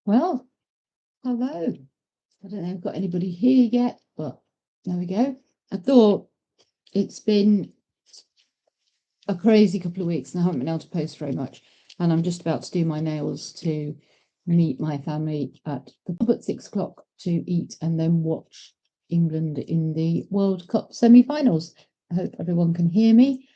Well, hello. I don't know if I've got anybody here yet, but there we go. I thought it's been a crazy couple of weeks and I haven't been able to post very much. And I'm just about to do my nails to meet my family at the pub at 6 o'clock to eat and then watch England in the World Cup semi-finals. I hope everyone can hear me.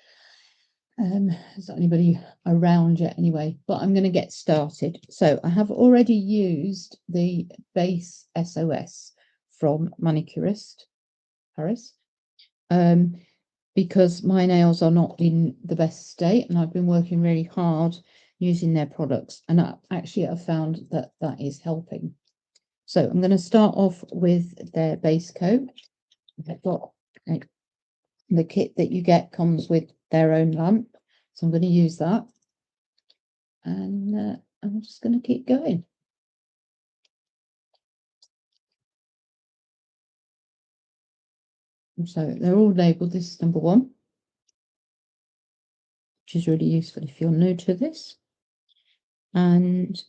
Is there anybody around yet anyway? But I'm going to get started. So I have already used the base SOS from Manicurist Paris because my nails are not in the best state and I've been working really hard using their products, and actually I've found that that is helping. So I'm going to start off with their base coat. I've got the kit that you get comes with their own lamp. So I'm going to use that, and I'm just going to keep going. So they're all labelled. This is number 1, which is really useful if you're new to this. And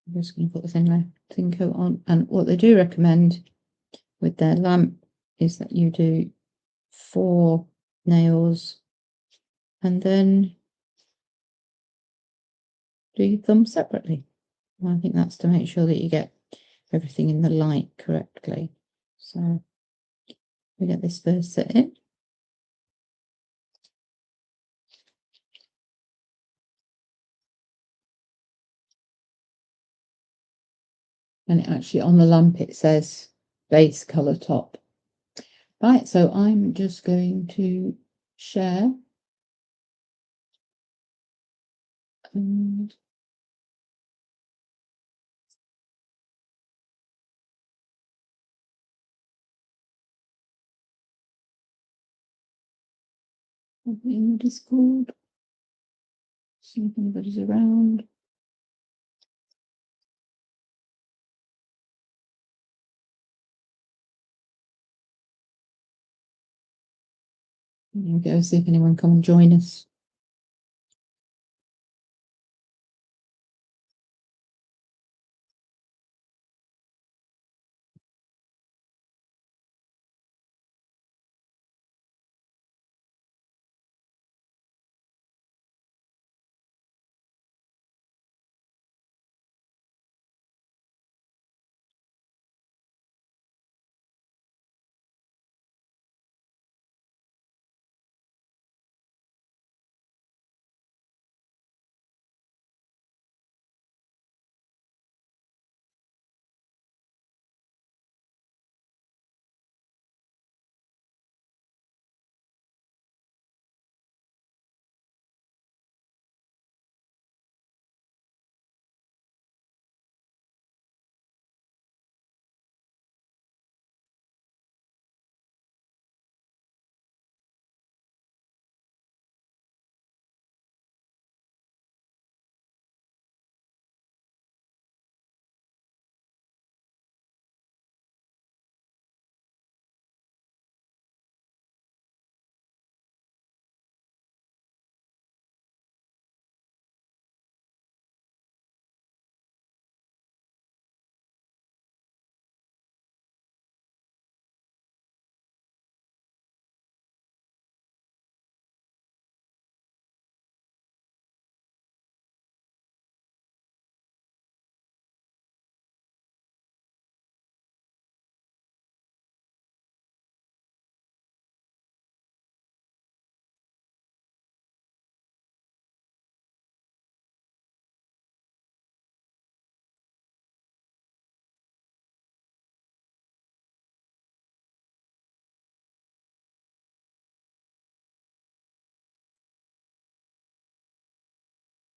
I'm just going to put the thin coat on. And what they do recommend with their lamp is that you do 4 nails and then do them separately. I think that's to make sure that you get everything in the light correctly. So we get this first set in. And it actually on the lamp it says base colour top. Right, so I'm just going to share and in the Discord, see if anybody's around. There we go, see if anyone come and join us.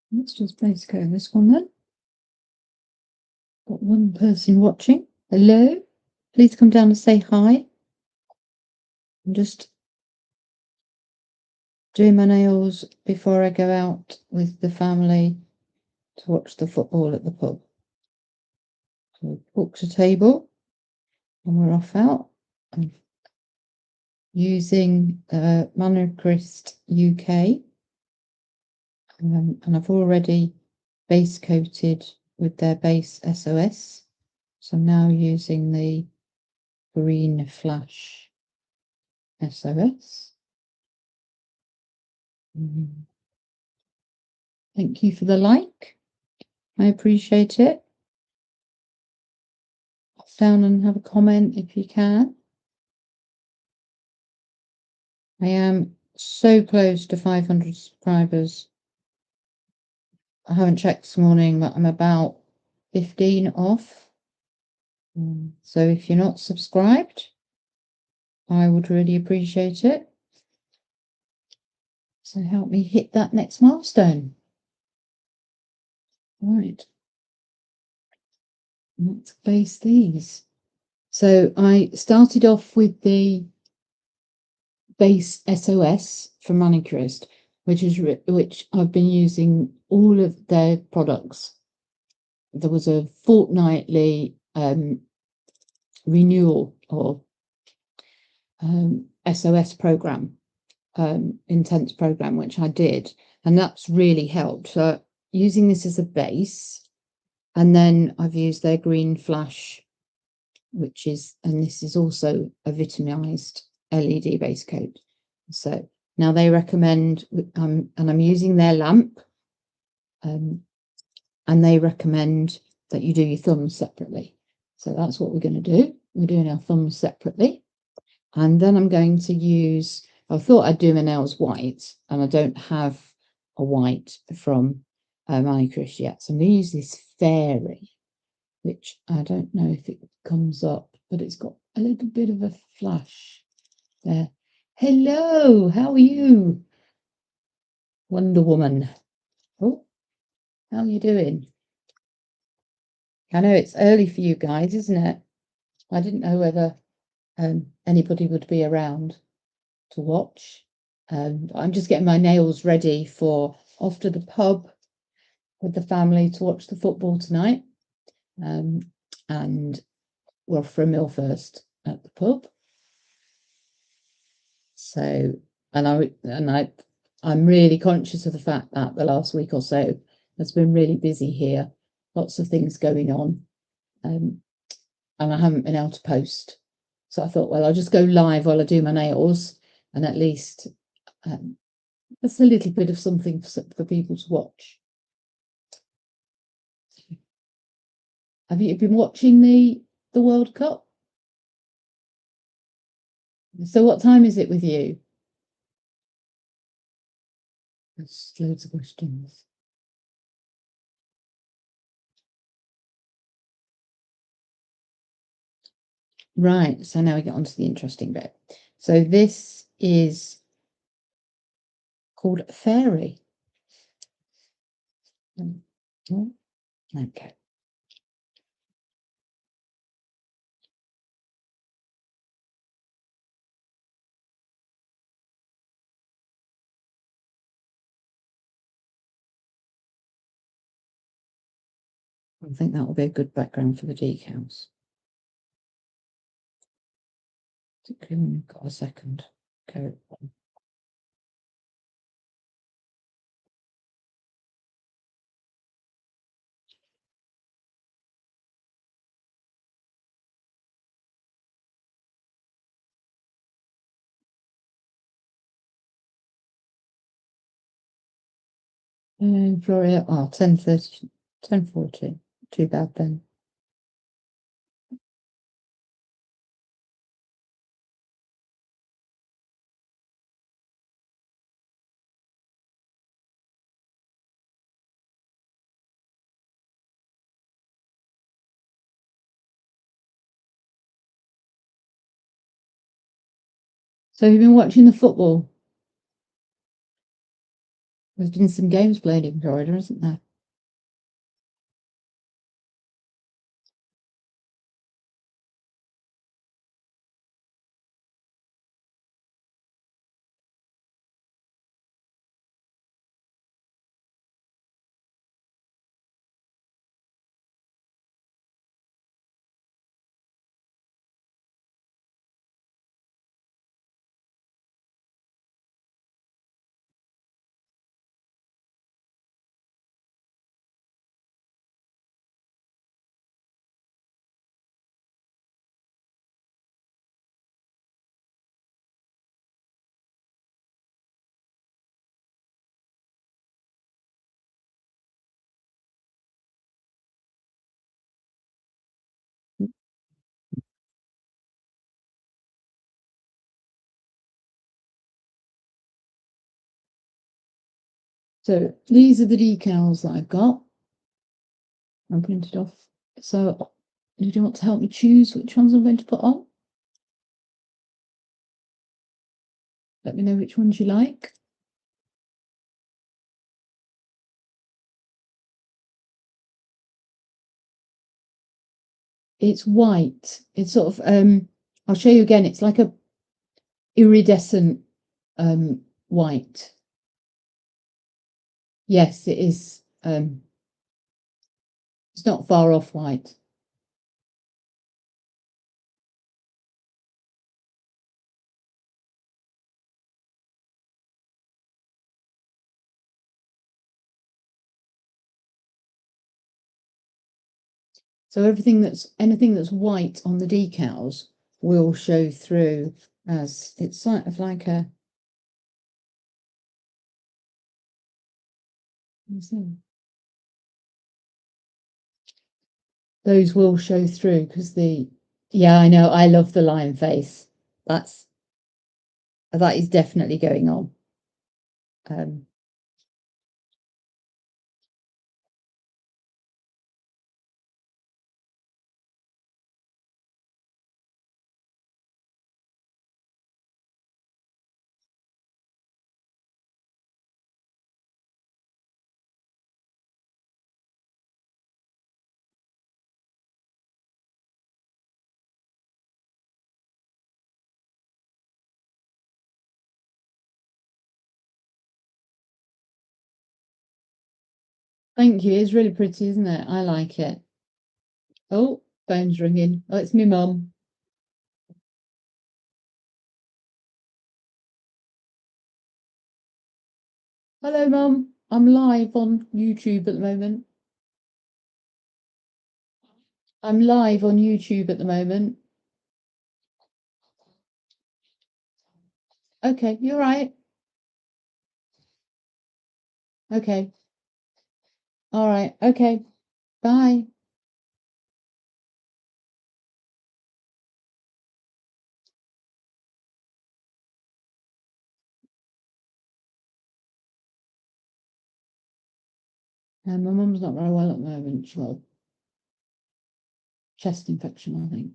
Let's just base coat this one then. Got one person watching. Hello, please come down and say hi. I'm just doing my nails before I go out with the family to watch the football at the pub. So we booked a table and we're off out. I'm using Manicurist UK and I've already base coated with their base SOS. So I'm now using the green flash SOS. Thank you for the like. I appreciate it. Pop down and have a comment if you can. I am so close to 500 subscribers. I haven't checked this morning, but I'm about 15 off. So if you're not subscribed, I would really appreciate it. So help me hit that next milestone. Right. Let's base these. So I started off with the base SOS from Manicurist, which I've been using all of their products. There was a fortnightly renewal or SOS program, intense program, which I did, and that's really helped. So using this as a base, and then I've used their green flash, and this is also a vitamized LED base coat. So now they recommend, and I'm using their lamp, and they recommend that you do your thumbs separately. So that's what we're going to do. We're doing our thumbs separately. And then I'm going to use, I thought I'd do my nails white, and I don't have a white from Manicurist yet. So I'm going to use this fairy, which I don't know if it comes up, but it's got a little bit of a flash there. Hello, how are you? Wonder Woman. Oh, how are you doing? I know it's early for you guys, isn't it? I didn't know whether anybody would be around to watch. I'm just getting my nails ready for off to the pub with the family to watch the football tonight. And we're off for a meal first at the pub. So, I'm really conscious of the fact that the last week or so has been really busy here, lots of things going on, and I haven't been able to post. So I thought, well, I'll just go live while I do my nails, and at least that's a little bit of something for people to watch. Have you been watching the World Cup? So what time is it with you? There's loads of questions. Right, so now we get on to the interesting bit. So this is called Fairy. Okay. I think that will be a good background for the decals. Got a second coat. Florida, 10:30, 10:40. Too bad then. So you've been watching the football? There's been some games played in Florida, isn't there? So these are the decals that I've got. I'm printed off. So do you want to help me choose which ones I'm going to put on? Let me know which ones you like. It's white. It's sort of I'll show you again. It's like a iridescent white. Yes, it is. It's not far off white. So anything that's white on the decals will show through, as it's sort of like a. Those will show through because yeah, I know, I love the lion face. That is definitely going on. Thank you. It's really pretty, isn't it? I like it. Oh, phone's ringing. Oh, it's me mum. Hello, mum. I'm live on YouTube at the moment. I'm live on YouTube at the moment. Okay, you're right. Okay. All right. Okay. Bye. My mum's not very well at the moment. Well, chest infection, I think.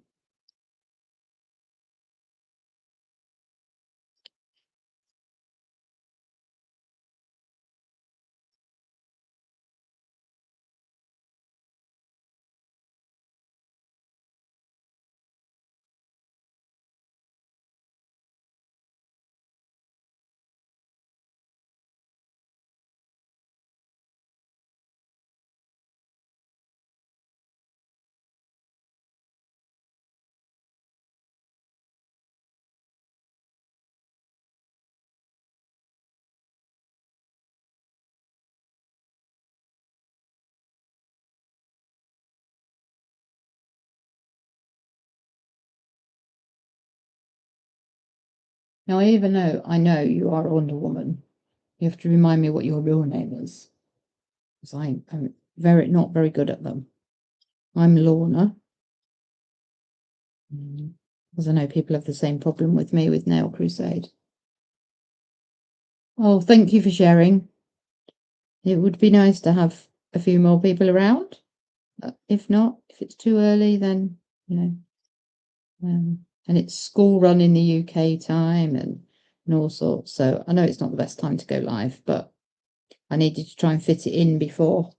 Now, even though I know you are a Wonder Woman, you have to remind me what your real name is, because I'm not very good at them. I'm Lorna. Because I know people have the same problem with me with Nail Crusade. Oh, thank you for sharing. It would be nice to have a few more people around. If not, if it's too early, then, and it's school run in the UK time and all sorts. So I know it's not the best time to go live, but I needed to try and fit it in before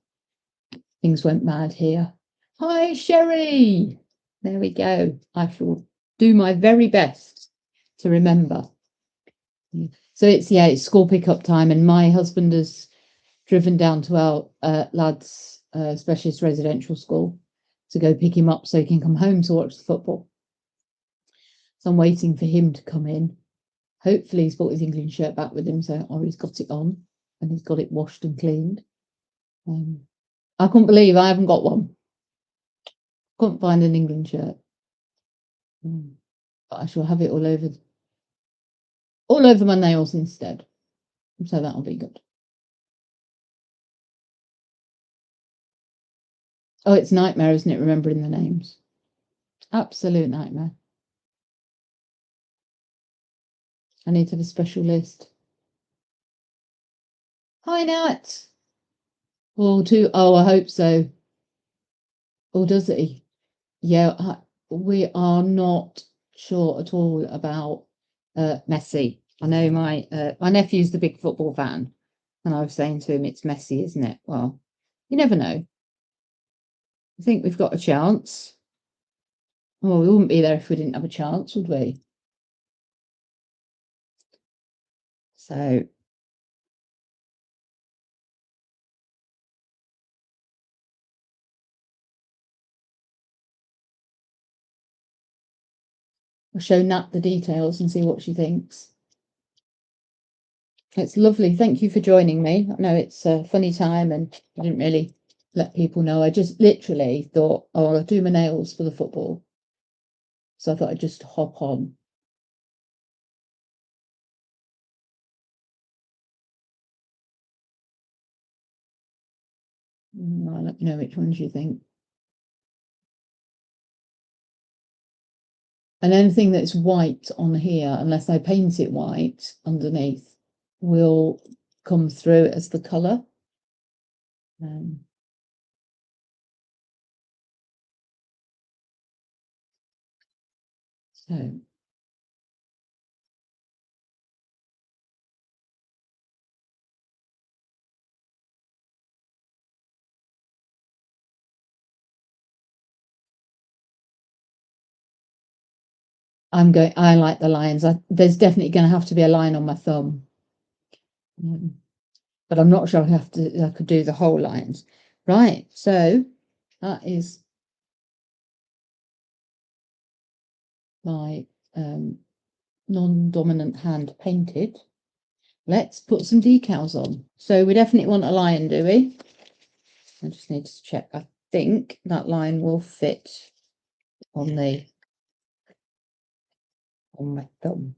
things went mad here. Hi, Sherry. There we go. I shall do my very best to remember. So it's school pickup time, and my husband has driven down to our lad's specialist residential school to go pick him up so he can come home to watch the football. So I'm waiting for him to come in. Hopefully he's brought his England shirt back with him, or he's got it on and he's got it washed and cleaned. I couldn't believe I haven't got one. Couldn't find an England shirt. But I shall have it all over my nails instead. So that'll be good. Oh, it's nightmare, isn't it, remembering the names? Absolute nightmare. I need to have a special list. Hi, Nat. Oh, I hope so. Or does he? Yeah, we are not sure at all about Messi. I know my nephew's the big football fan, and I was saying to him, it's Messi, isn't it? Well, you never know. I think we've got a chance. Well, we wouldn't be there if we didn't have a chance, would we? So I'll show Nat the details and see what she thinks. It's lovely. Thank you for joining me. I know it's a funny time and I didn't really let people know. I just literally thought, oh, I'll do my nails for the football. So I thought I'd just hop on. I'll let you know which ones you think. And anything that's white on here, unless I paint it white underneath, will come through as the colour. So I like the lines. There's definitely going to have to be a line on my thumb. But I'm not sure I could do the whole lines. Right, so that is my non-dominant hand painted. Let's put some decals on. So we definitely want a line, do we? I just need to check. I think that line will fit on my thumb.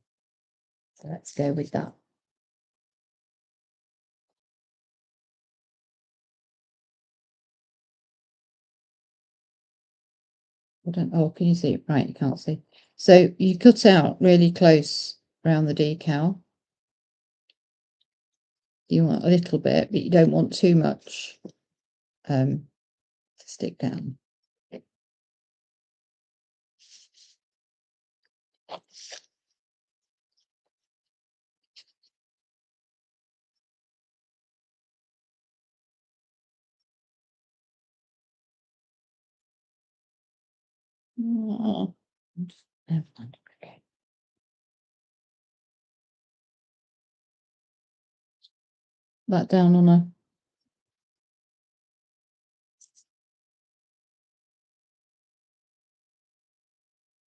So let's go with that. Can you see? Right, you can't see. So you cut out really close around the decal. You want a little bit, but you don't want too much to stick down. Oh, okay. That down on a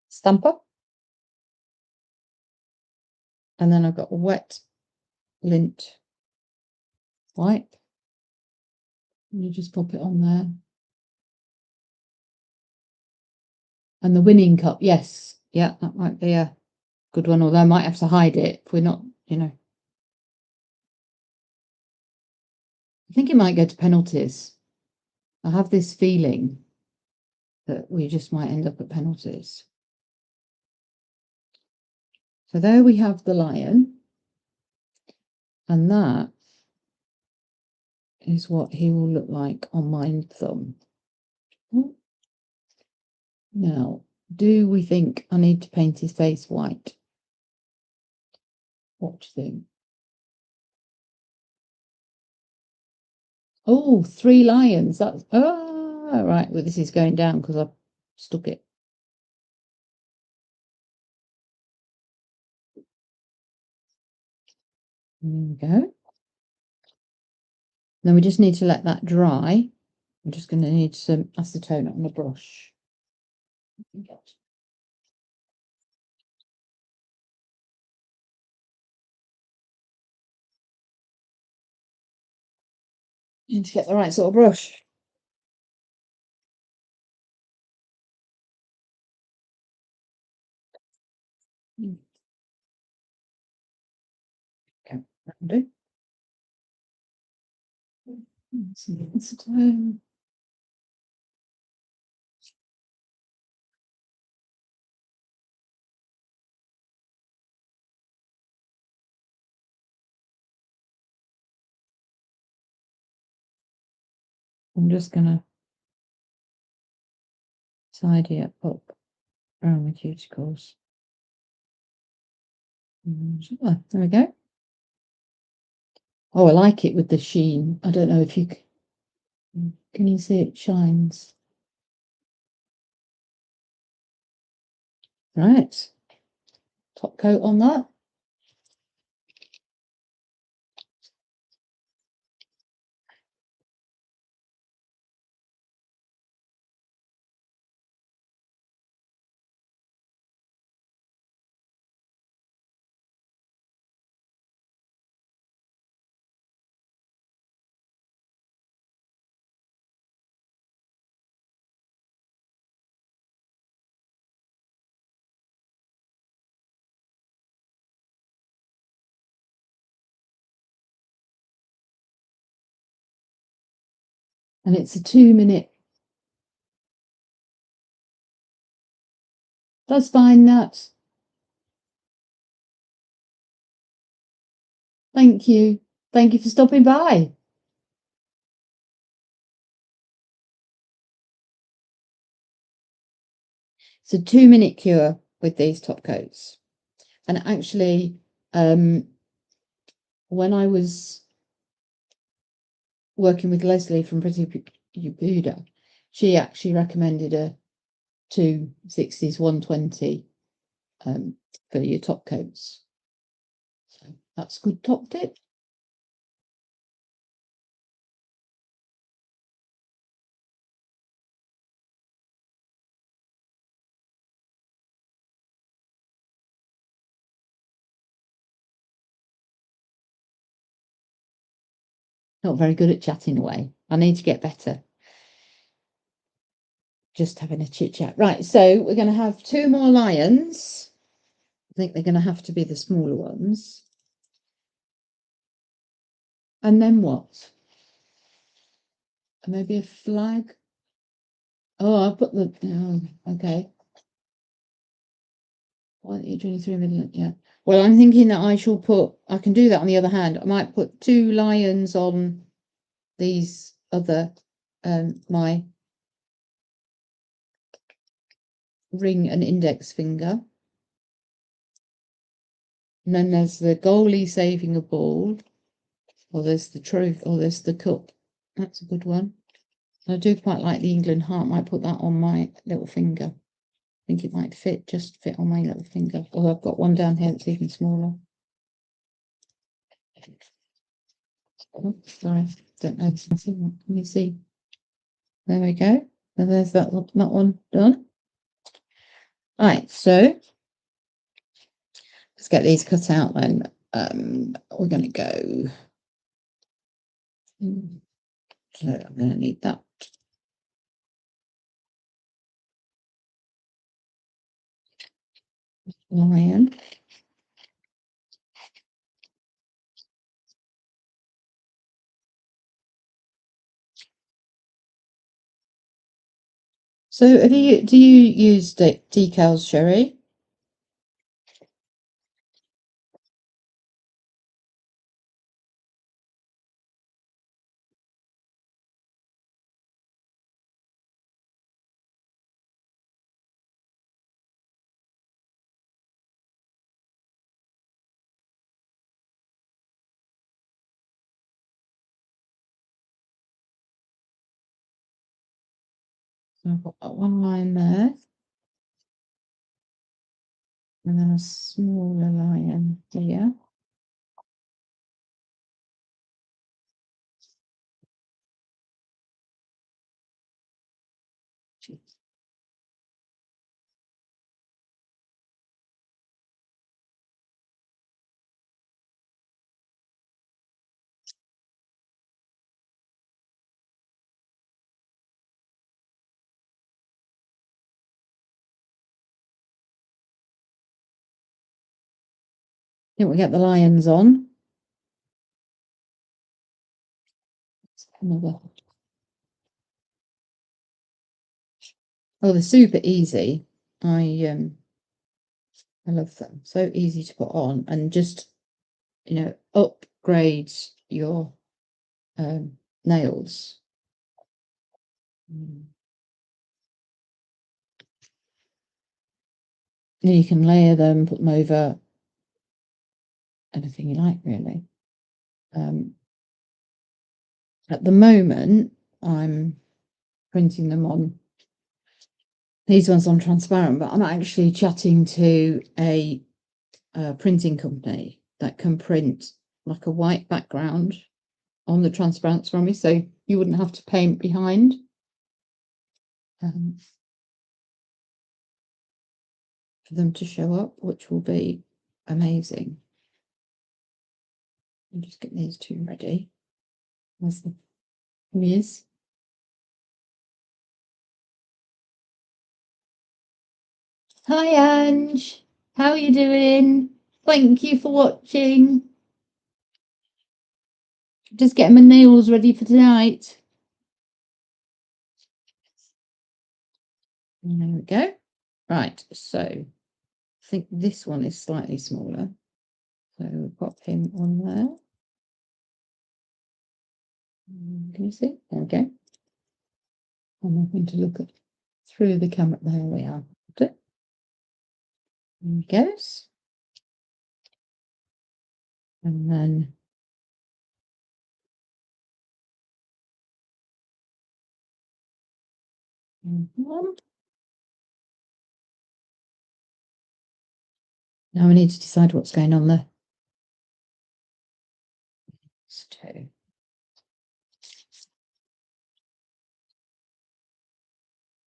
stamper. And then I've got a wet lint wipe. And you just pop it on there. And the winning cup, yes. Yeah, that might be a good one, although I might have to hide it if we're not, I think it might go to penalties. I have this feeling that we just might end up at penalties. So there we have the lion. And that is what he will look like on my thumb. Now, do we think I need to paint his face white? What do you think? Oh, 3 lions. That's right. Well, this is going down because I've stuck it. There we go. Then we just need to let that dry. I'm just going to need some acetone on the brush. Need to get the right sort of brush. Okay, that'll do. Some acetone. I'm just gonna tidy it up around the cuticles. There we go. Oh, I like it with the sheen. I don't know if you can you see it shines. Right. Top coat on that. And it's a 2-minute. That's fine, Nat. Thank you. Thank you for stopping by. It's a 2-minute cure with these top coats. And actually, when I was working with Leslie from Pretty Buddha, she actually recommended a 260s 120 for your top coats. So that's a good top tip. Not very good at chatting away. I need to get better. Just having a chit chat. Right, so we're going to have 2 more lions. I think they're going to have to be the smaller ones. And then what? Maybe a flag. Oh, I'll put the. Oh, okay. Why don't you 23 million? Yeah. Well, I'm thinking that I shall put. I can do that on the other hand. I might put 2 lions on these other. My ring and index finger. And then there's the goalie saving a ball. Or there's the trophy. Or there's the cup. That's a good one. I do quite like the England heart. Might put that on my little finger. I think it might just fit on my little finger. Although I've got one down here that's even smaller. Oh, sorry, don't know. Let me see. There we go. So there's that one done. Right, so let's get these cut out then. We're going to go. So I'm going to need that. Lion. So do you use decals, Sherry? So I've got that one line there. And then a smaller lion here. I think we get the lions on. Another. Oh, they're super easy. I love them. So easy to put on and just, upgrades your nails. Then you can layer them, put them over anything you like, really. At the moment, I'm printing them on. These ones on transparent, but I'm actually chatting to a printing company that can print like a white background on the transparents from me, so you wouldn't have to paint behind. For them to show up, which will be amazing. I'll just get these two ready. There's the is. Hi Ange, how are you doing? Thank you for watching. Just getting my nails ready for tonight. And there we go. Right, so I think this one is slightly smaller. So we'll pop him on there. Can you see? There we go. I'm going to look at through the camera. There we are. There he goes. And then one. Now we need to decide what's going on there. Two.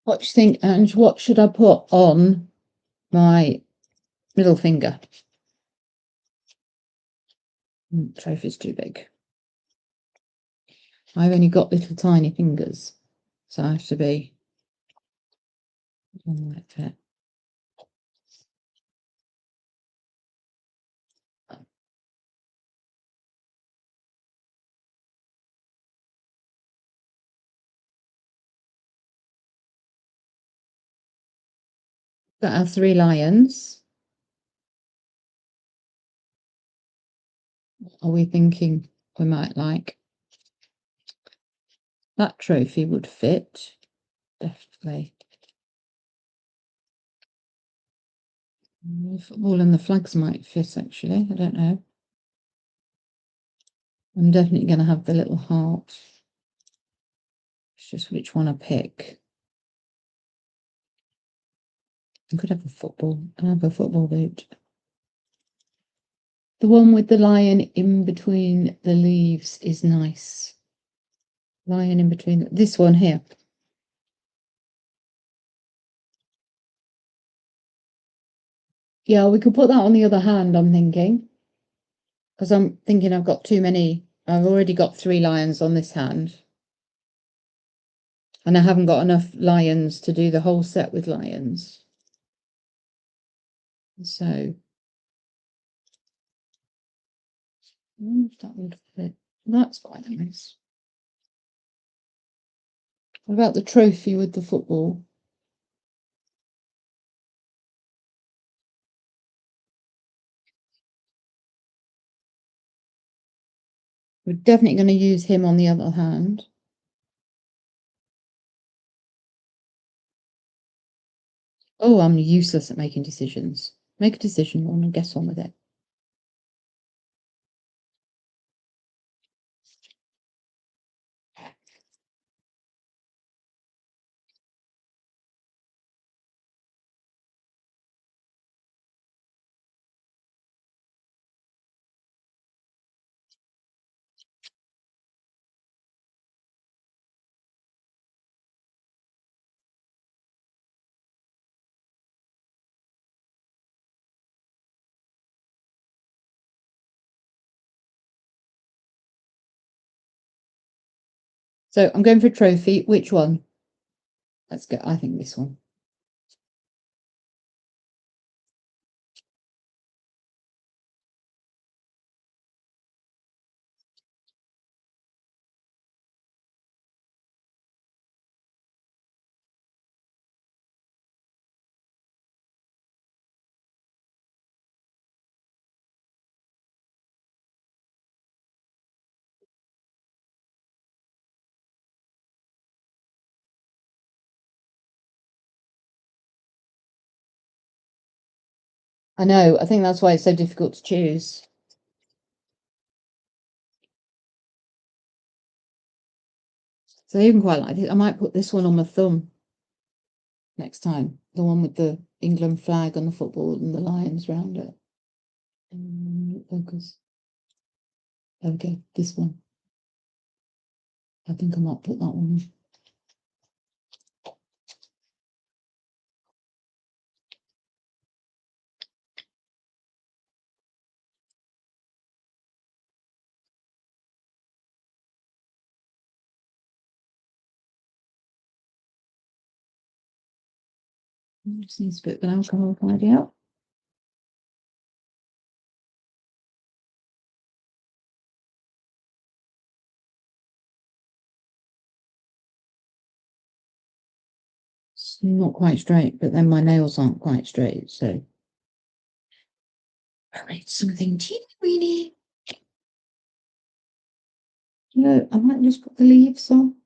What do you think, Ange? What should I put on my middle finger? Trophy's too big. I've only got little tiny fingers, so I have to be like that. Got our 3 lions. What are we thinking we might like? That trophy would fit, definitely. The football and the flags might fit, actually. I don't know. I'm definitely going to have the little heart. It's just which one I pick. I could have a football. I have a football boot. The one with the lion in between the leaves is nice. Lion in between. This one here. Yeah, we could put that on the other hand, I'm thinking. Because I'm thinking I've got too many. I've already got 3 lions on this hand. And I haven't got enough lions to do the whole set with lions. So that would fit. That's quite nice. What about the trophy with the football? We're definitely going to use him on the other hand. Oh, I'm useless at making decisions. Make a decision and get on with it. So I'm going for a trophy. Which one? Let's go. I think this one. I know. I think that's why it's so difficult to choose. So I even quite like it. I might put this one on my thumb next time. The one with the England flag on the football and the lions round it. Focus. Okay, this one. I think I might put that one in. Just needs a bit of an alcohol tidy out. It's not quite straight, but then my nails aren't quite straight, so I need something teeny weeny. You know, I might just put the leaves on.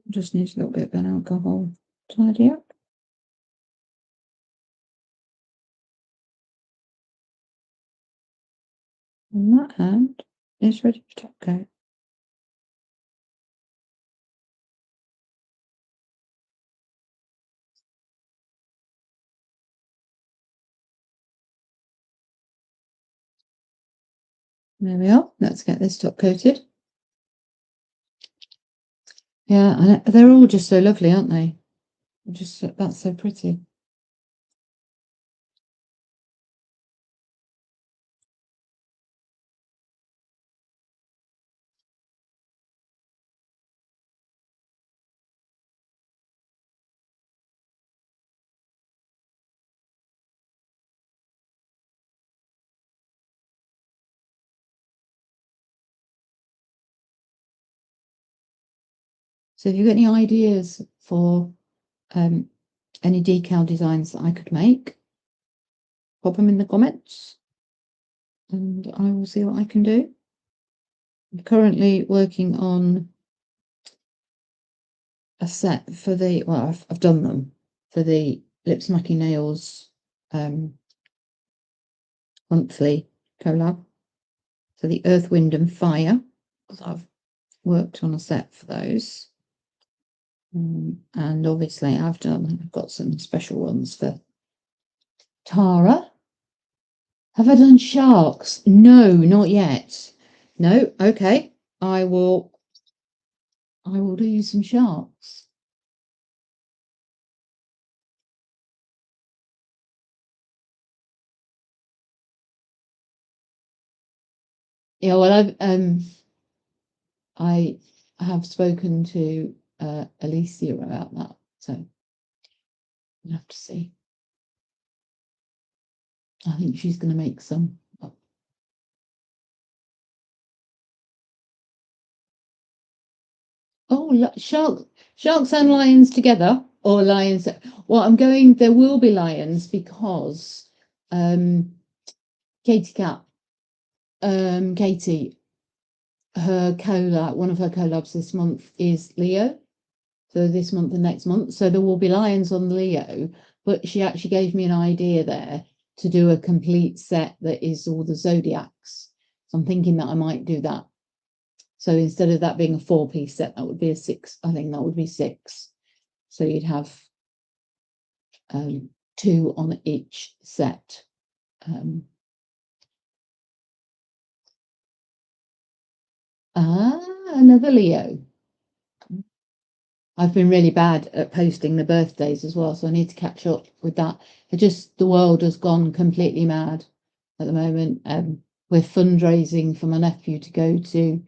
Just needs a little bit of an alcohol tidy up. And that hand is ready for top coat. There we are. Let's get this top coated. Yeah, they're all just so lovely, aren't they? Just that's so pretty. So if you've got any ideas for any decal designs that I could make, pop them in the comments and I will see what I can do. I'm currently working on a set for the, well, I've done them for the Lip Smacking Nails monthly collab. So the Earth, Wind and Fire, because I've worked on a set for those. And obviously I've got some special ones for Tara. Have I done sharks? No, not yet. No, okay. I will do some sharks. Yeah, well, I have spoken to Alicia about that, so we'll have to see. I think she's going to make some. Oh, sharks and lions together, or lions? Well, there will be lions because Katie Cat, Katie her collab, one of her collabs this month is Leo. So this month and next month. So there will be lions on Leo, but she actually gave me an idea there to do a complete set that is all the zodiacs. So I'm thinking that I might do that. So instead of that being a 4-piece set, that would be a 6. I think that would be 6. So you'd have 2 on each set. Another Leo. I've been really bad at posting the birthdays as well, so I need to catch up with that. The world has gone completely mad at the moment. We're fundraising for my nephew to go to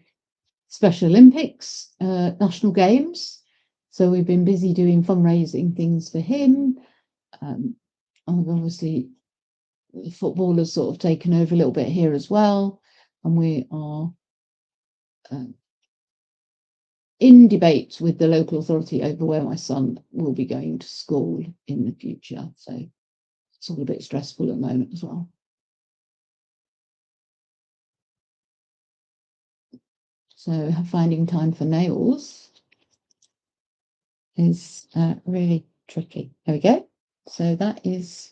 Special Olympics, National Games. So we've been busy doing fundraising things for him. Obviously, football has sort of taken over a little bit here as well, and we are in debate with the local authority over where my son will be going to school in the future. So it's all a bit stressful at the moment as well. So finding time for nails is really tricky. There we go. So that is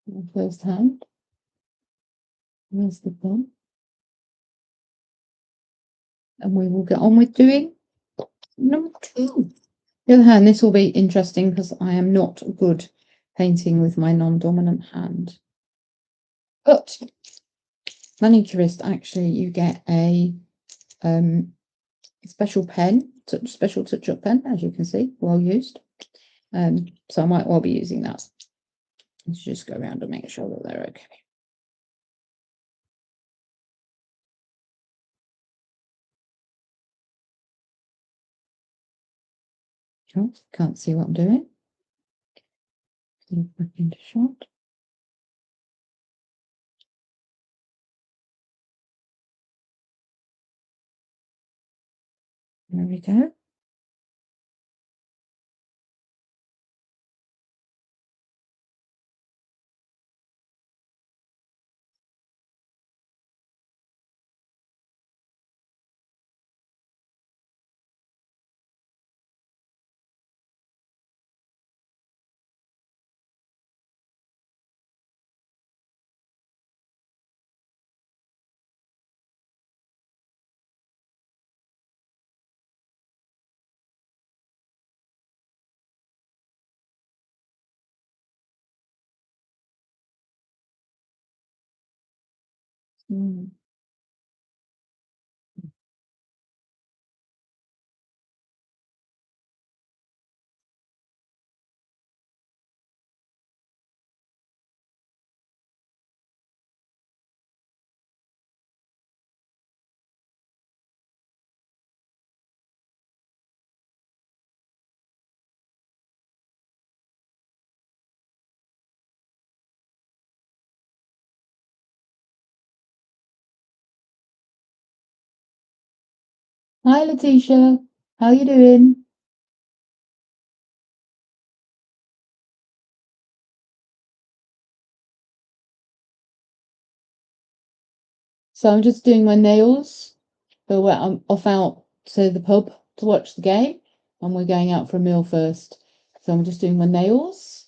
the first hand. Where's the bum? And we will get on with doing number 2. The other hand, this will be interesting because I am not good painting with my non-dominant hand. But manicurist, actually, you get a special pen, special touch-up pen, as you can see, well used. So I might well be using that. Let's just go around and make sure that they're okay. Oh, can't see what I'm doing. Back into shot. There we go. Hi, Letitia. How you doing? So I'm just doing my nails. So I'm off out to the pub to watch the game, and we're going out for a meal first. So I'm just doing my nails,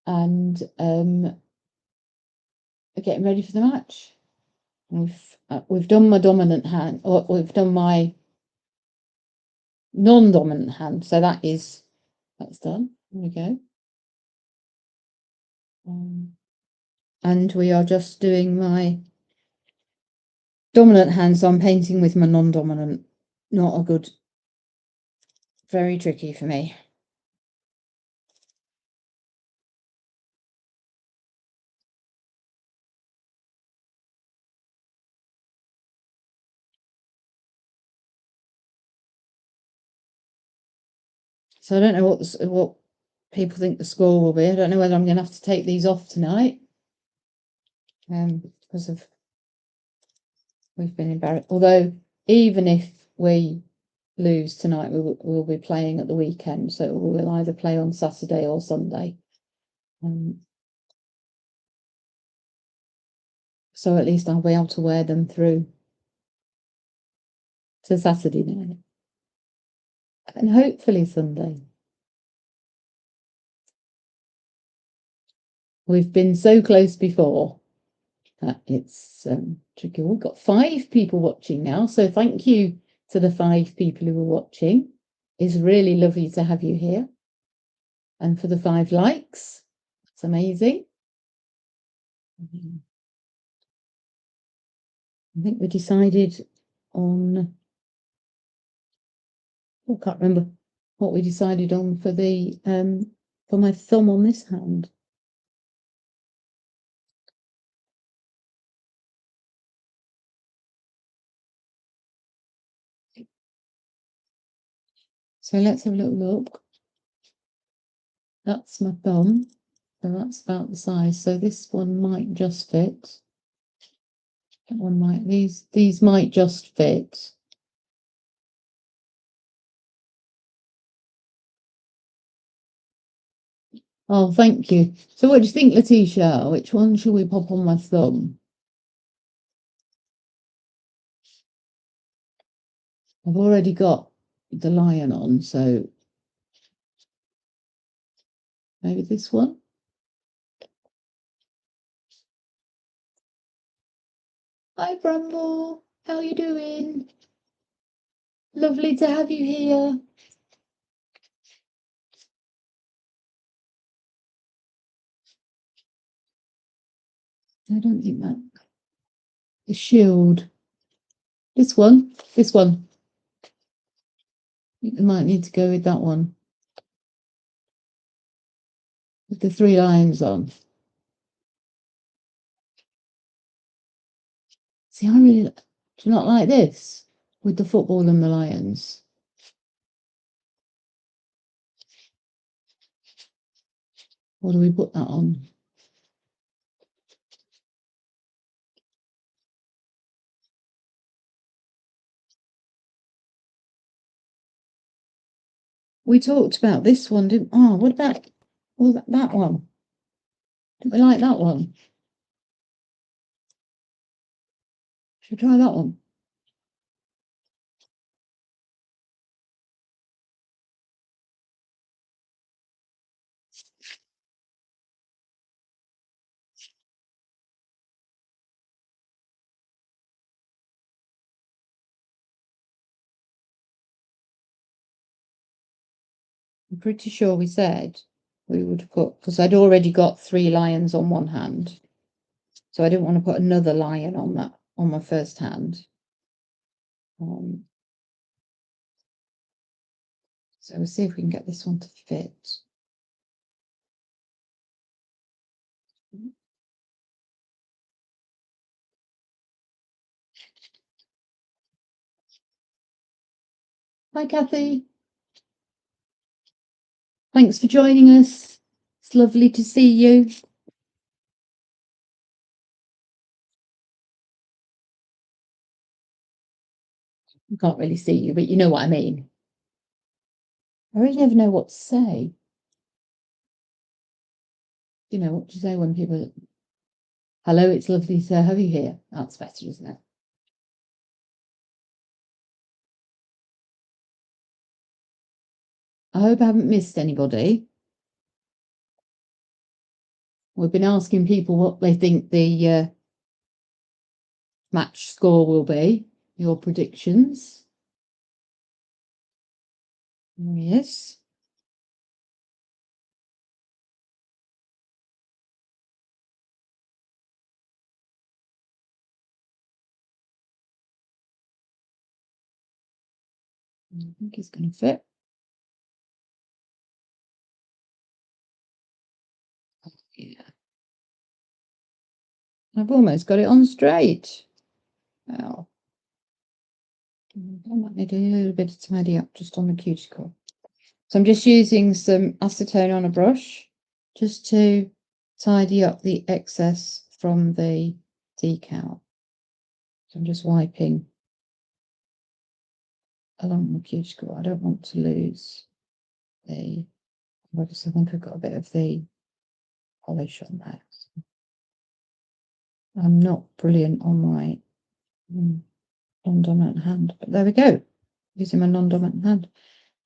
and getting ready for the match. We've done my dominant hand, or we've done my non-dominant hand. So that's done. There we go. And we are just doing my dominant hand, so I'm painting with my non-dominant. Not a good, very tricky for me. So I don't know what people think the score will be. I don't know whether I'm going to have to take these off tonight, because we've been embarrassed. Although even if we lose tonight, we'll be playing at the weekend, so we'll either play on Saturday or Sunday. So at least I'll be able to wear them through to Saturday night. And hopefully Sunday. We've been so close before that it's tricky. We've got 5 people watching now, so thank you to the 5 people who are watching. It's really lovely to have you here. And for the 5 likes, it's amazing. I think we decided on, I can't remember what we decided on for the for my thumb on this hand. So let's have a little look. That's my thumb. So that's about the size. So this one might just fit. That one might, these might just fit. Oh, thank you. So what do you think, Letitia? Which one should we pop on my thumb? I've already got the lion on, so maybe this one. Hi, Bramble. How are you doing? Lovely to have you here. I don't think that. The shield. This one. This one. You might need to go with that one. With the 3 lions on. See, I really. Do you not like this? With the football and the lions. Or do we put that on? We talked about this one, didn't we? Oh, what about that one? Didn't we like that one? Should we try that one? I'm pretty sure we said we would put, because I'd already got 3 lions on one hand. So I didn't want to put another lion on that, on my first hand. So we'll see if we can get this one to fit. Hi, Kathy. Thanks for joining us. It's lovely to see you. I can't really see you, but you know what I mean. I really never know what to say. You know, what to say when people, hello, it's lovely to have you here. That's better, isn't it? I hope I haven't missed anybody. We've been asking people what they think the match score will be, your predictions. Yes. I think it's going to fit. Yeah. I've almost got it on straight. Wow. I might need a little bit of tidy up just on the cuticle. So I'm just using some acetone on a brush just to tidy up the excess from the decal. So I'm just wiping along the cuticle. I don't want to lose the, I think I've got a bit of the polish on that. I'm not brilliant on my non-dominant hand, but there we go. Using my non-dominant hand.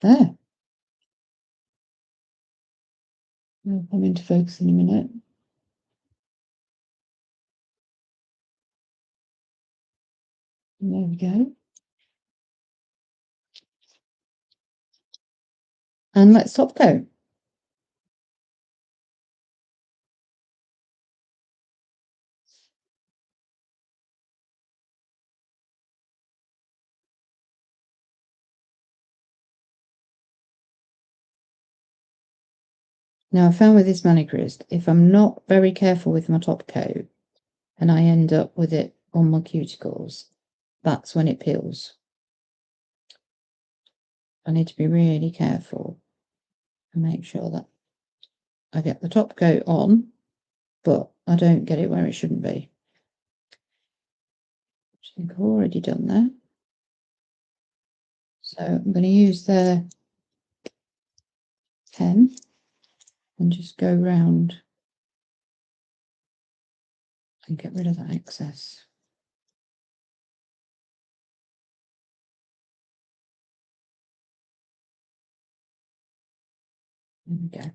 There. I'll come into focus in a minute. And there we go. And let's top coat. Now I found with this manicurist, if I'm not very careful with my top coat and I end up with it on my cuticles, that's when it peels. I need to be really careful and make sure that I get the top coat on, but I don't get it where it shouldn't be. I think I've already done that. So I'm going to use the pen and just go round and get rid of that excess. There we go.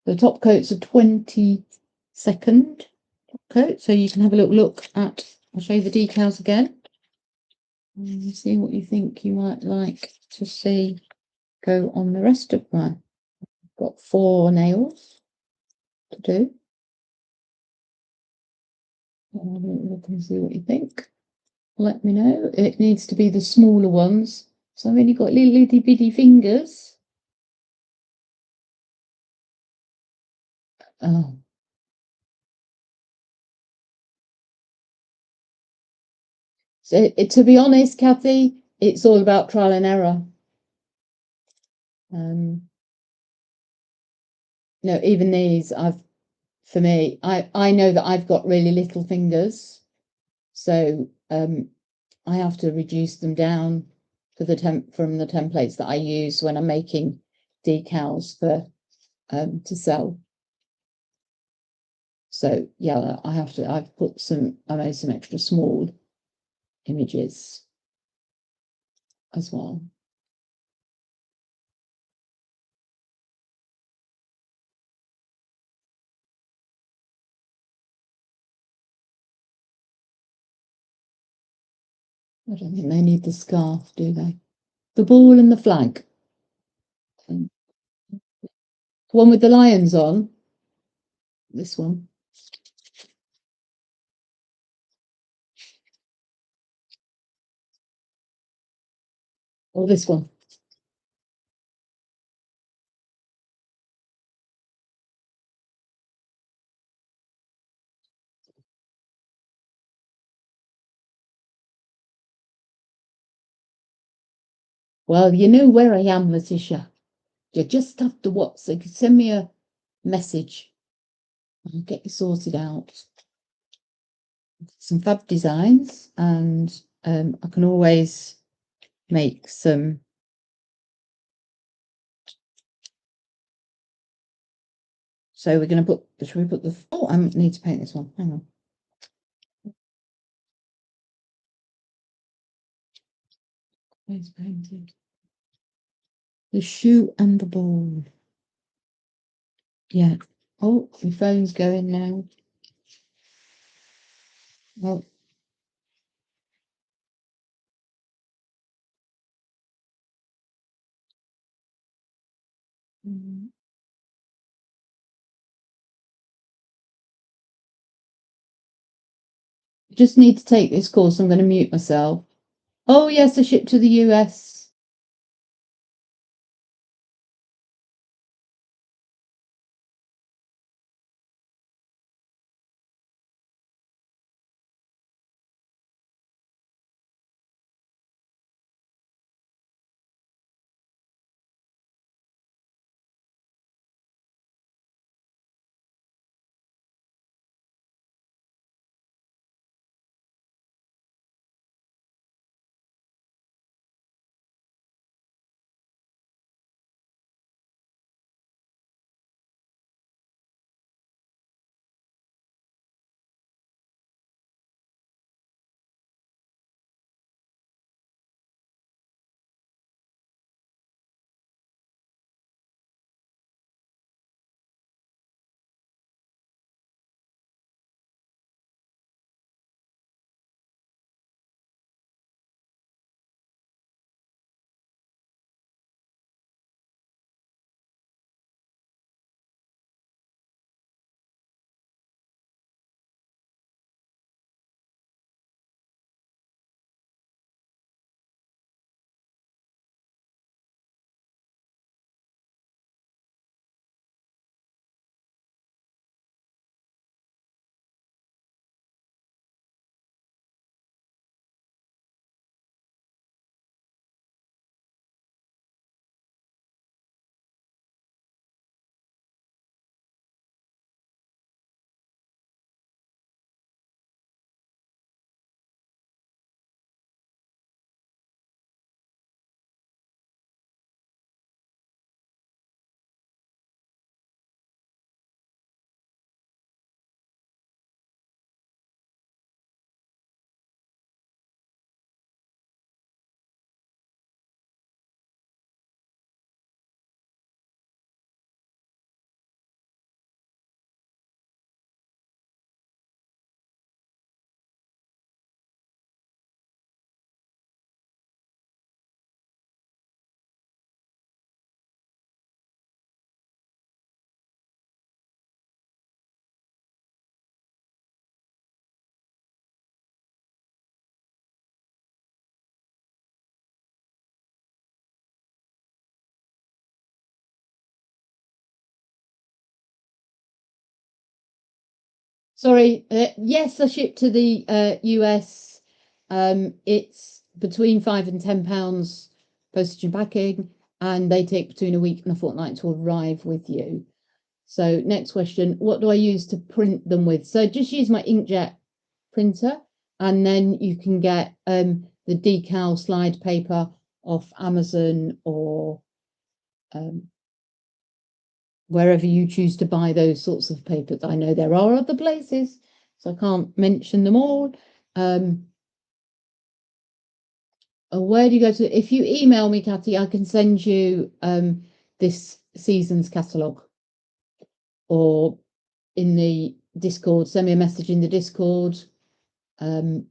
The top coat's a 20-second coat, so you can have a little look at, I'll show you the decals again. And see what you think you might like to see go on the rest of my. I've got 4 nails to do. Have a little look and see what you think. Let me know. It needs to be the smaller ones. So I've only got little itty bitty fingers. Oh. So to be honest, Kathy, it's all about trial and error. No, even these, for me, I know that I've got really little fingers, so I have to reduce them down for from the templates that I use when I'm making decals for to sell. So yeah, I've I made some extra small images as well. I don't think they need the scarf, do they? The ball and the flag. The one with the lions on. This one. Or this one. Well, you know where I am, Letitia. You just have to watch. So you can send me a message. I'll get you sorted out. Some fab designs, and I can always make some. So we're going to put. Should we put the? Oh, I need to paint this one. Hang on. Where's painted? The shoe and the ball. Yeah. Oh, my phone's going now. Well. Just need to take this course. I'm going to mute myself. Oh yes, I shipped to the US. Sorry. Yes, I ship to the US. It's between £5 and £10 postage and packing, and they take between a week and a fortnight to arrive with you. So next question, what do I use to print them with? So just use my inkjet printer, and then you can get the decal slide paper off Amazon or wherever you choose to buy those sorts of papers. I know there are other places, so I can't mention them all. Where do you go to? If you email me, Cathy, I can send you this season's catalogue, or in the Discord, send me a message in the Discord, and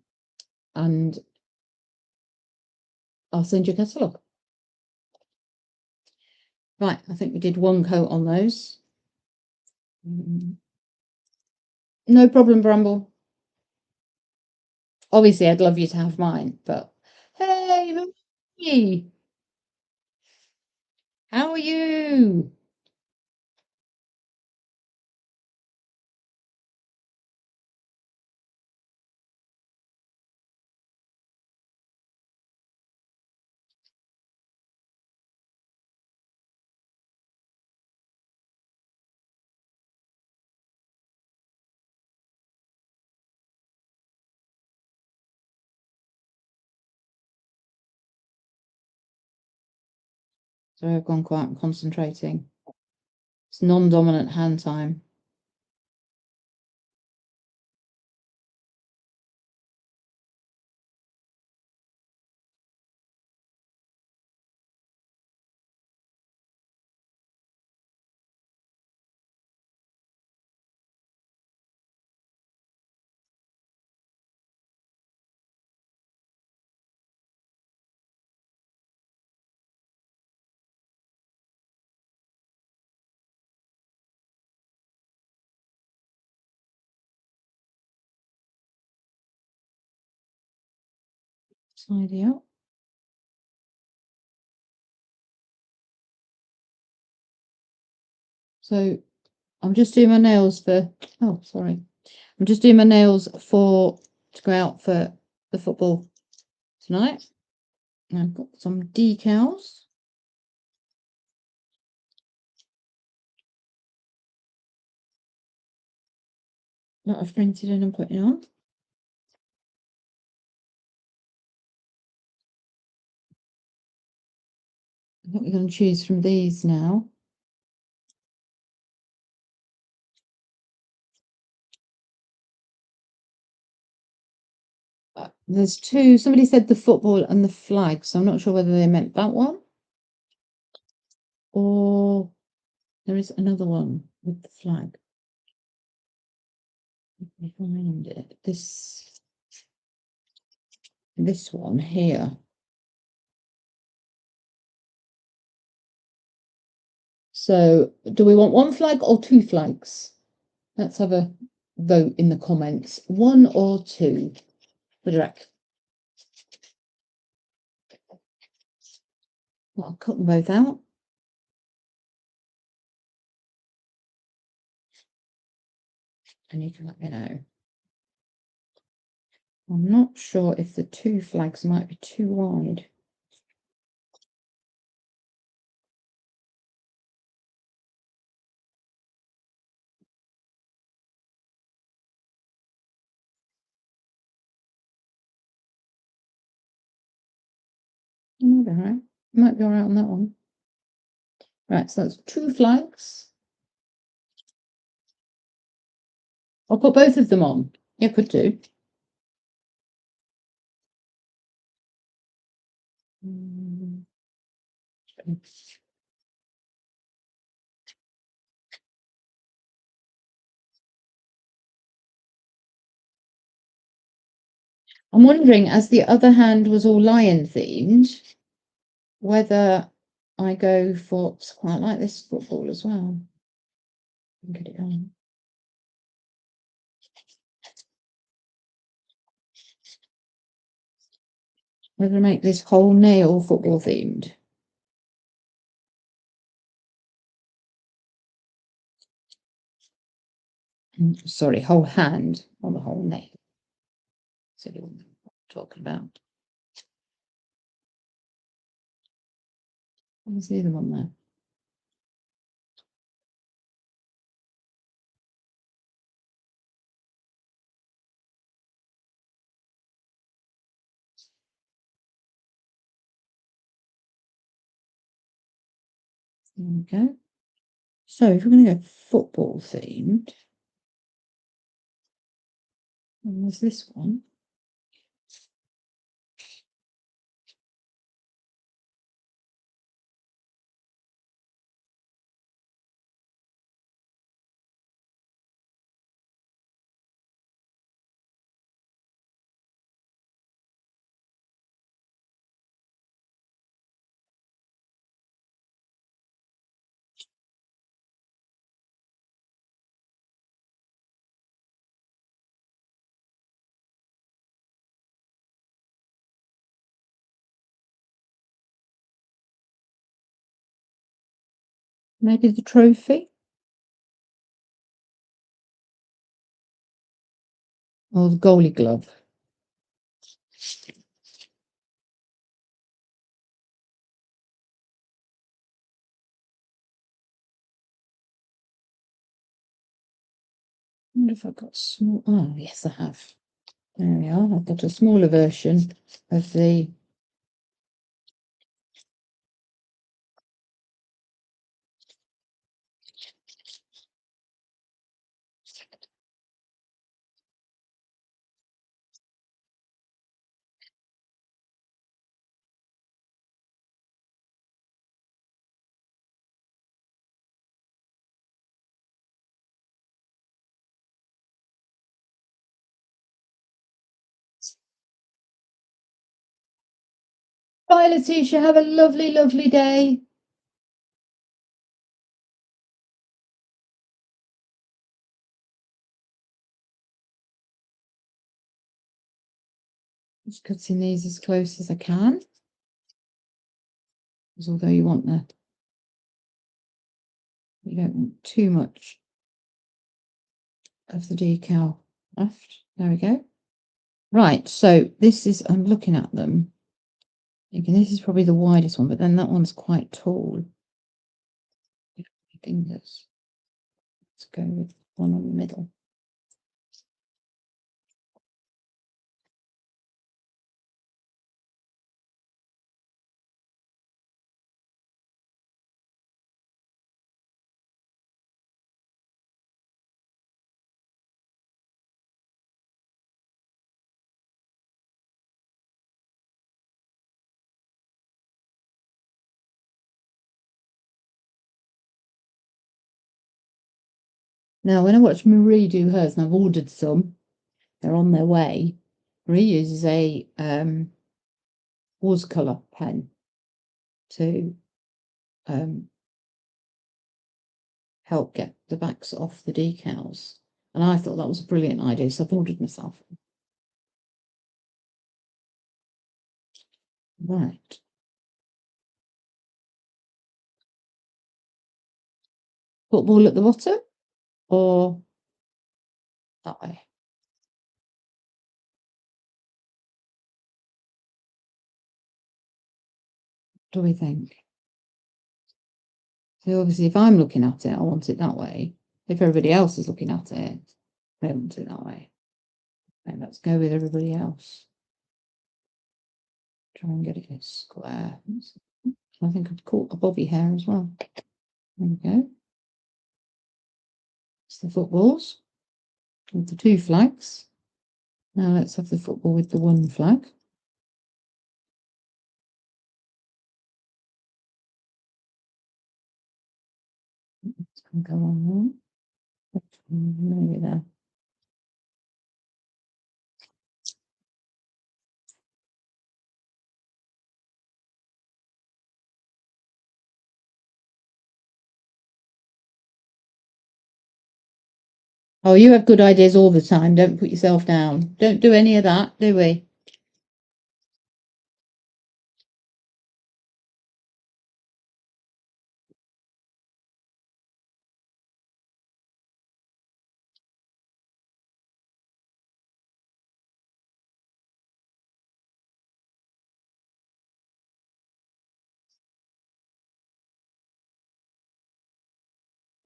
I'll send you a catalogue. Right, I think we did one coat on those. No problem, Bramble. Obviously, I'd love you to have mine, but hey, how are you? Sorry, I've gone quiet. I'm concentrating. It's non-dominant hand time. Tidy up. So I'm just doing my nails for. Oh, sorry. I'm just doing my nails to go out for the football tonight. And I've got some decals that I've printed in and putting on. I think we're going to choose from these now. There's two. Somebody said the football and the flag, so I'm not sure whether they meant that one or there is another one with the flag. Let me find it. This one here. So do we want one flag or two flags? Let's have a vote in the comments. One or two? What do you reckon? Well, I'll cut them both out. And you can let me know. I'm not sure if the two flags might be too wide. Might be all right. Might be all right on that one. Right, so that's two flags. I'll put both of them on. Yeah, could do. I'm wondering, as the other hand was all lion themed, whether I go for quite like this football as well. Get it on. Whether I make this whole nail football themed. sorry, whole hand on the whole neck. So what I'm talking about. What was the other one there? There we go. So if we're going to go football themed, and there's this one. Maybe the trophy or the goalie glove. I wonder if I've got small. Oh, yes, I have. There we are. I've got a smaller version of the. Bye, Letitia. Have a lovely, lovely day. Just cutting these as close as I can. Because although you don't want too much of the decal left. There we go. Right, so this is, I'm looking at them. Thinking this is probably the widest one, but then that one's quite tall. Fingers. Let's go with one on the middle. Now, when I watch Marie do hers, and I've ordered some, they're on their way. Marie uses a watercolor pen to help get the backs off the decals. And I thought that was a brilliant idea, so I've ordered myself. Right. Football at the bottom or that way? What do we think? So obviously, if I'm looking at it, I want it that way. If everybody else is looking at it, they want it that way. And let's go with everybody else. Try and get it square. I think I've caught a bobby hair as well. There we go. It's the footballs with the two flags. Now let's have the football with the one flag. It's going to go on there. Maybe there. Oh, you have good ideas all the time. Don't put yourself down. Don't do any of that, do we?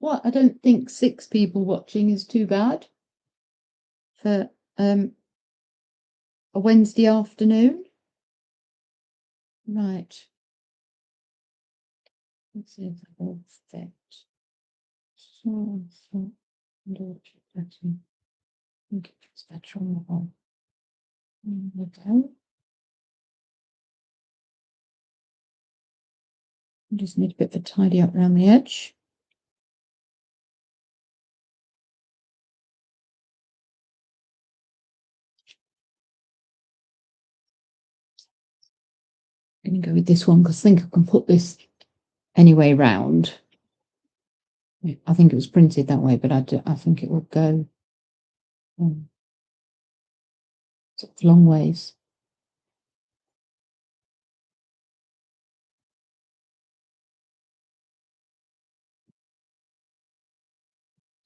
what? I don't think 6 people watching is too bad for a Wednesday afternoon. Right. Let's see if that will fit. So, I think it's better on the whole. There we go. I just need a bit of a tidy up around the edge. I'm going to go with this one because I think I can put this anyway round. I think it was printed that way, but I think it will go sort of long ways.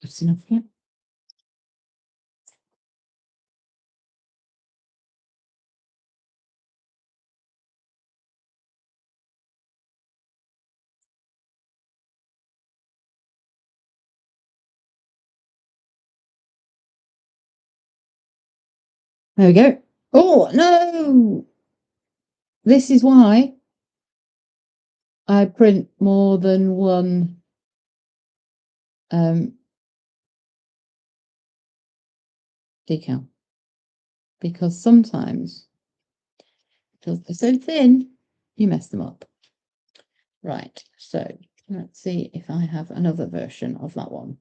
That's enough, yeah. There we go. Oh, no! This is why I print more than one decal. Because sometimes, because they're so thin, you mess them up. Right, so let's see if I have another version of that one.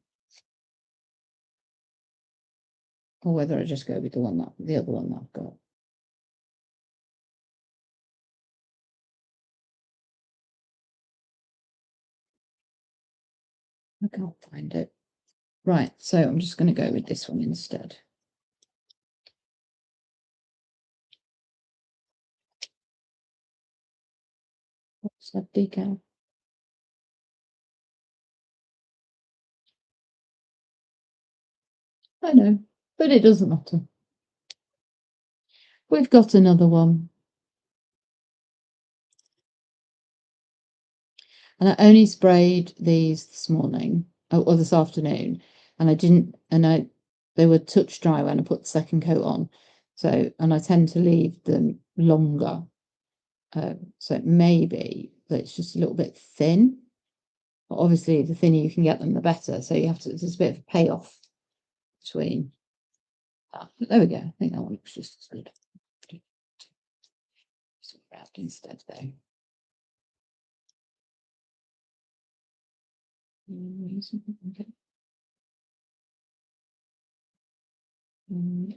Or whether I just go with the other one that I've got. I can't find it. Right, so I'm just going to go with this one instead. What's that decal? I know, but it doesn't matter. We've got another one. And I only sprayed these this morning, or this afternoon, and I didn't, and they were touch dry when I put the second coat on. So, and I tend to leave them longer. So it may be that it's just a little bit thin. But obviously, the thinner you can get them, the better. So you have to, there's a bit of a payoff between that. But there we go. I think that one looks just as good. Wrapped instead, though. Okay.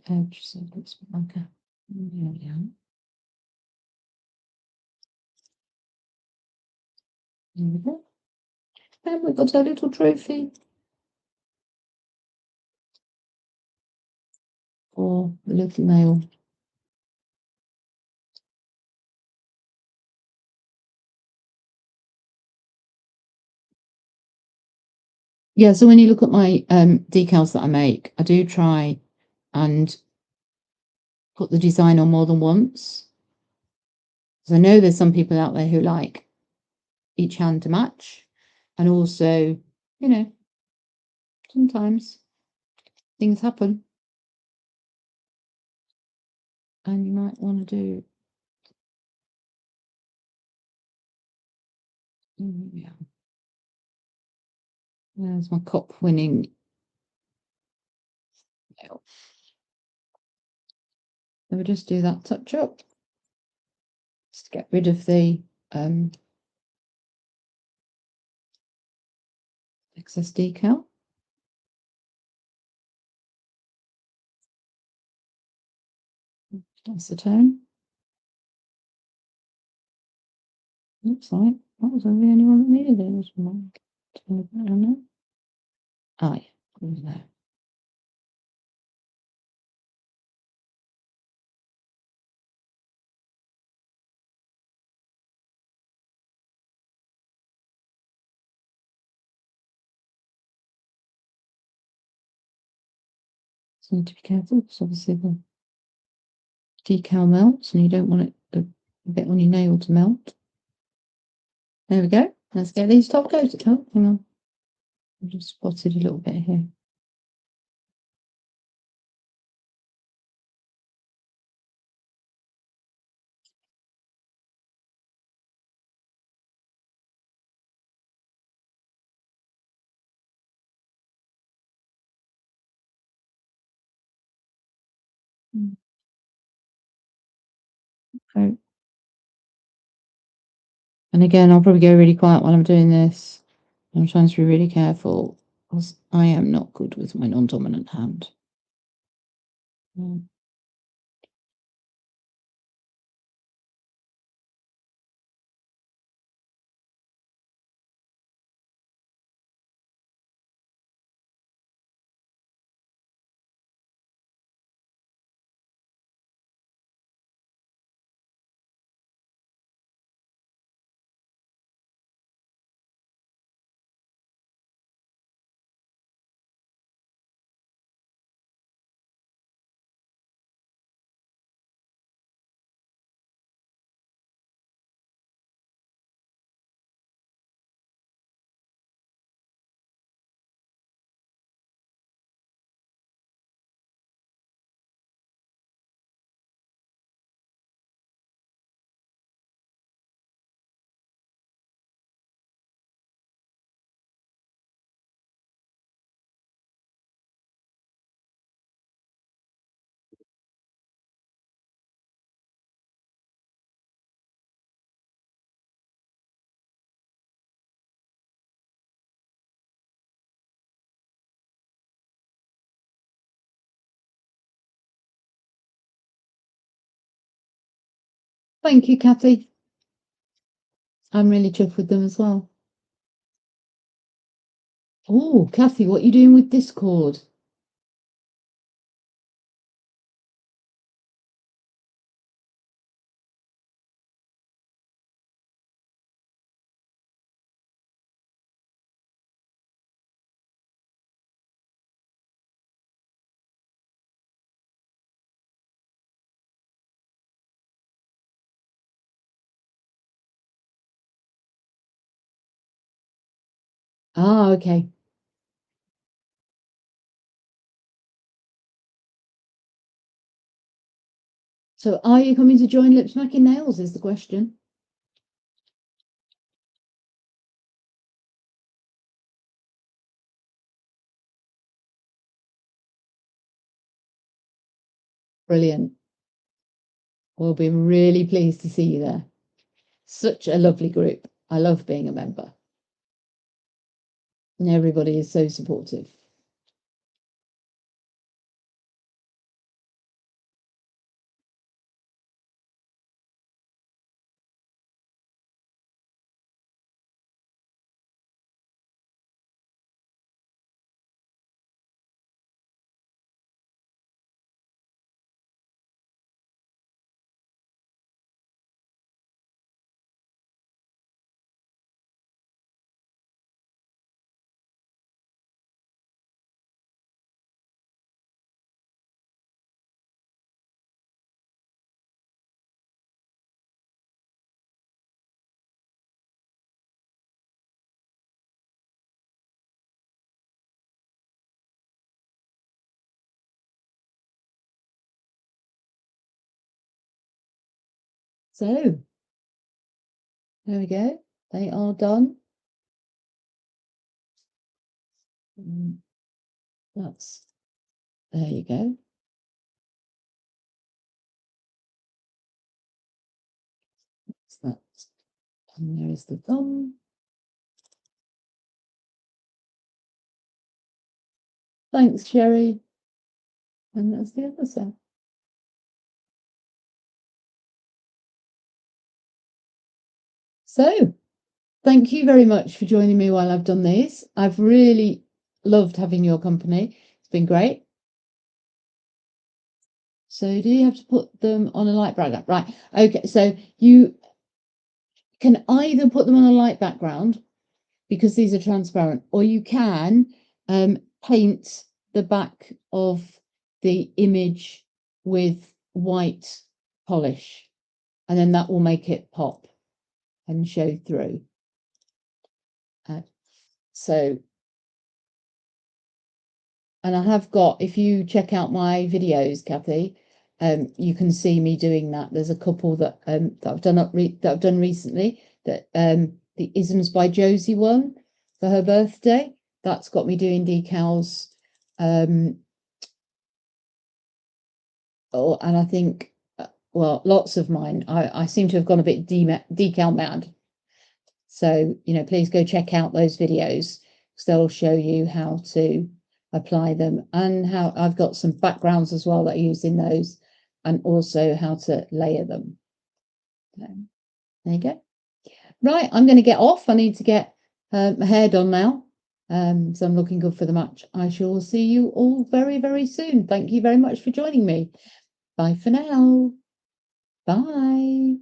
Edge, so it looks like a yeah. There we go. And we've got our little trophy for the little nail. Yeah, so when you look at my decals that I make, I do try and put the design on more than once. So I know there's some people out there who like each hand to match, and also, you know, sometimes things happen and you might want to do yeah. There's my cop winning nail. So we'll just do that touch up just to get rid of the excess decal. That's the tone. Looks like that was the only one that needed it. Was one. I don't know. Oh, yeah, there. So you need to be careful because obviously the decal melts and you don't want it a bit on your nail to melt. There we go. Let's get these top coats. Oh, hang on. I've just spotted a little bit here. Okay. And again, I'll probably go really quiet while I'm doing this. I'm trying to be really careful because I am not good with my non-dominant hand. Thank you, Kathy. I'm really chuffed with them as well. Oh, Kathy, what are you doing with Discord? Ah, okay. So are you coming to join Lip Smacking Nails is the question. Brilliant. We'll be really pleased to see you there. Such a lovely group. I love being a member. And everybody is so supportive. So there we go. They are done. That's there you go. So that's and there is the thumb. Thanks, Sherry. And that's the other side. So thank you very much for joining me while I've done these. I've really loved having your company. It's been great. So do you have to put them on a light background? Right. Okay. So you can either put them on a light background because these are transparent, or you can paint the back of the image with white polish, and then that will make it pop and show through. So And I have got, if you check out my videos, Kathy, you can see me doing that. There's a couple that I've done recently. That the Isms by Josie one for her birthday. That's got me doing decals. And I think, well, lots of mine. I seem to have gone a bit decal mad. So, please go check out those videos because they'll show you how to apply them and how I've got some backgrounds as well that I use in those, and also how to layer them. So, there you go. Right, I'm going to get off. I need to get my hair done now. So I'm looking good for the match. I shall see you all very, very soon. Thank you very much for joining me. Bye for now. Bye.